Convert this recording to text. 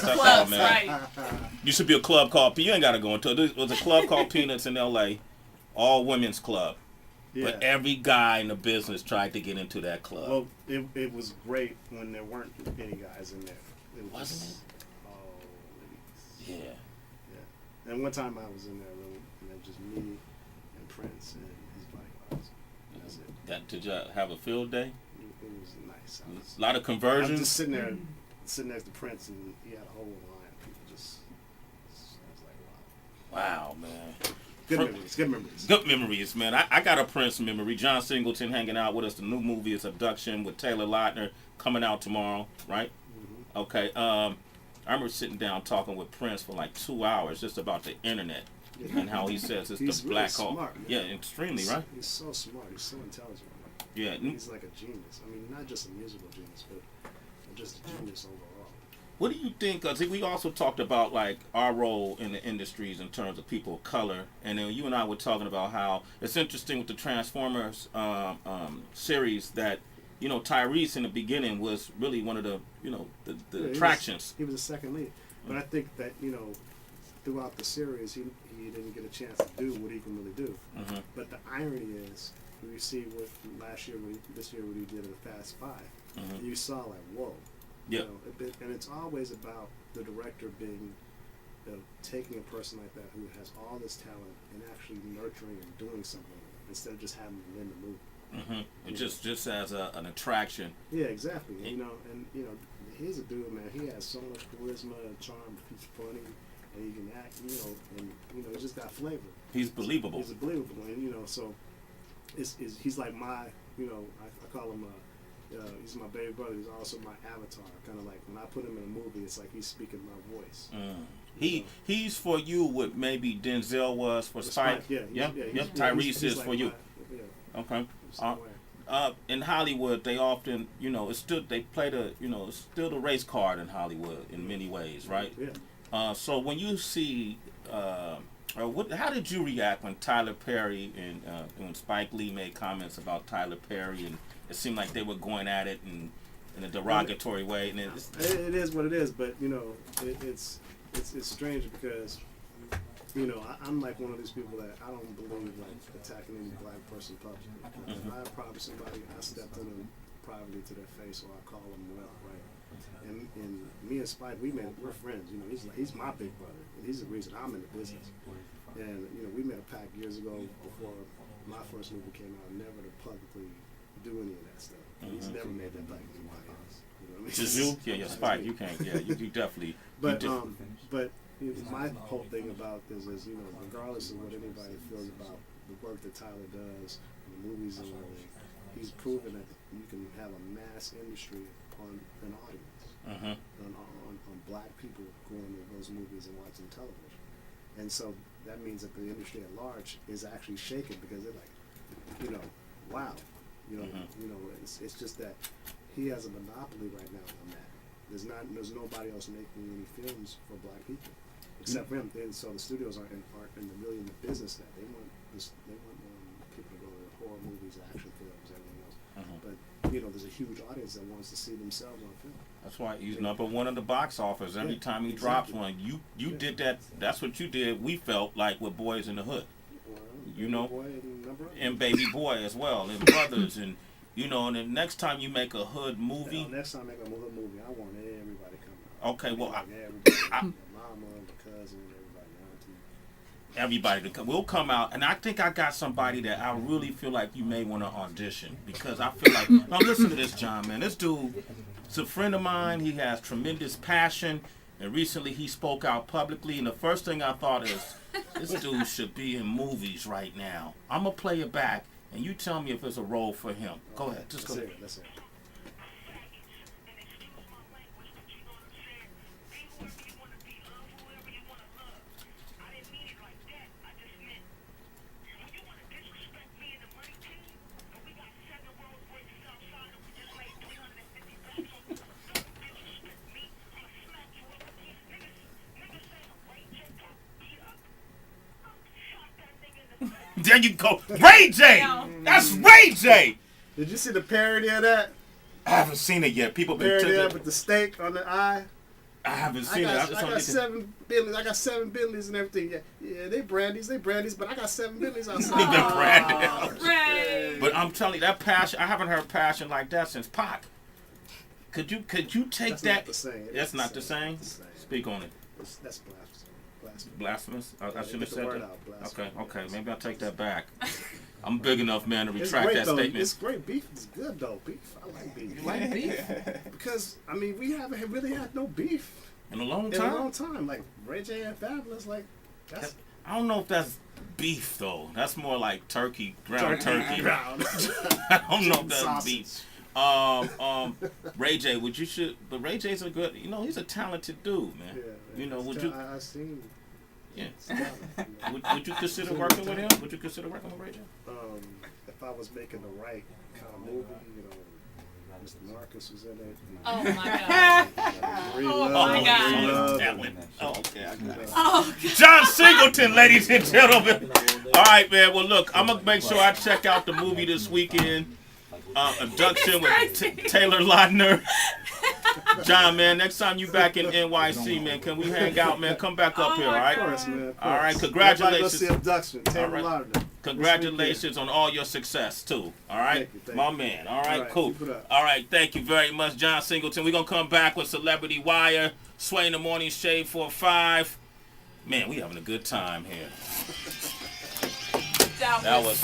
That's Clubs, all, man. right. Used to be a club called, you ain't got to go into it. There was a club called Peanuts in L.A., all women's club. Yeah. But every guy in the business tried to get into that club. Well, it was great when there weren't any guys in there. It was Wasn't just all ladies. Yeah. Yeah. And one time I was in there room, and it was just me and Prince and his bodyguards. That's it. Did you have a field day? It was nice. A lot of I conversions? was just sitting there, sitting next to Prince, and he had a whole line of people just. I was like, wow. Wow, man. Good memories. Good memories. Good memories, man. I got a Prince memory. John Singleton hanging out with us. The new movie is Abduction with Taylor Lautner coming out tomorrow, right? Mm-hmm. Okay. I remember sitting down talking with Prince for like 2 hours just about the internet and how he says it's He's the really black hole. smart, man. Yeah, extremely, right? He's so smart. He's so intelligent. Yeah. He's like a genius. I mean, not just a musical genius, but just a genius overall. What do you think? Because we also talked about like our role in the industries in terms of people of color, and then you and I were talking about how it's interesting with the Transformers series that Tyrese in the beginning was really one of the the attractions. He was a second lead, but I think that throughout the series he didn't get a chance to do what he can really do. Mm-hmm. But the irony is, when you see what this year what he did in the Fast 5, Mm-hmm. you saw like whoa. Yeah. And it's always about the director being, taking a person like that who has all this talent and actually nurturing and doing something with it, instead of just having them in the movie. Mm-hmm. It just as an attraction. Yeah, exactly. And he's a dude, man. He has so much charisma and charm. He's funny, and he can act. And he's just got flavor. He's believable. He's believable, and so he's like my, I call him he's my baby brother. He's also my avatar. Kind of like when I put him in a movie, it's like he's speaking my voice. He's for you what maybe Denzel was for Spike. Yeah. Tyrese is like for you. Okay. In Hollywood, they often, they play it's still the race card in Hollywood in many ways, right? Yeah. So when you see, how did you react when Tyler Perry and when Spike Lee made comments about Tyler Perry, and it seemed like they were going at it in a derogatory way? And it is what it is, but it's strange because I'm like one of these people that I don't believe like attacking any black person publicly. If I approach somebody, I step to them privately to their face, or I call them well, right? And me and Spike, we're friends. He's my big brother. He's the reason I'm in the business. And we made a pact years ago before my first movie came out, never to publicly do any of that stuff. He's never made that pact with anybody else. You know what I mean? Just you? Yeah, Spike. You can't. Yeah, you definitely. But my whole thing about this is, regardless of what anybody feels about the work that Tyler does, the movies and everything, he's proven that you can have a mass industry on an audience, on black people going to those movies and watching television. And so that means that the industry at large is actually shaken because they're like, wow, it's just that he has a monopoly right now on that. There's nobody else making any films for black people except for him. And so the studios aren't really in the business that they want people to go to horror movies, action films, everything else. But there's a huge audience that wants to see themselves on film. That's why he's number one in the box office. Every time he drops one, you did that. That's what you did. We felt like with Boys in the Hood, Boy and Baby Boy as well, and Brothers, and and the next time you make a hood movie. Next time I make a hood movie, I want everybody coming out. Okay, well, everybody, mama, the cousin, everybody to come. We'll come out, and I think I got somebody that I really feel like you may want to audition, because I feel like, now listen to this, John, man. This dude is a friend of mine. He has tremendous passion, and recently he spoke out publicly, and the first thing I thought is, this dude should be in movies right now. I'm going to play it back, and you tell me if it's a role for him. Go ahead. Just go ahead. Let's hear it. There you go. Ray J! That's Ray J! Did you see the parody of that? I haven't seen it yet. People been parody of with the steak on the eye. I haven't seen it. I got 7 Bentleys. I got 7 Bentleys and everything. Yeah, they brandies, but I got 7 Bentleys outside. Right. But I'm telling you, that passion. I haven't heard passion like that since Pac. Could you take That's that? Not the same. That's not the same. Speak on it. That's blasphemous. Blasphemous? I shouldn't have said that. Okay. Maybe I'll take that back. I'm big enough, man, to retract that statement. It's great. Beef is good, though. Beef. I like beef. You like beef? Because, I mean, we haven't really had no beef. In a long time? Like, Ray J and Fabulous, like, that's... I don't know if that's beef, though. That's more like turkey, ground turkey. Ground. I don't know if that's beef. Ray J, but Ray J's a good, he's a talented dude, man. Yeah, I seen. Yeah. Would you consider working with him? Would you consider working with Ray J? If I was making the right kind of movie, Mr. Marcus was in it. Oh my God. That one. John Singleton, ladies and gentlemen. All right, man. Well, look, I'm gonna make sure I check out the movie this weekend. Abduction with Taylor Lautner. John, man, next time you back in NYC, man, can we hang out, man? Come back up here, all right? Of course, man. All right, congratulations. See Abduction, Taylor Lautner. Congratulations on all your success, too. All right? Thank My you. man. All right, cool. Keep it up. All right, thank you very much, John Singleton. We're going to come back with Celebrity Wire, Sway in the Morning, Shade 4-5. Man, we having a good time here. That was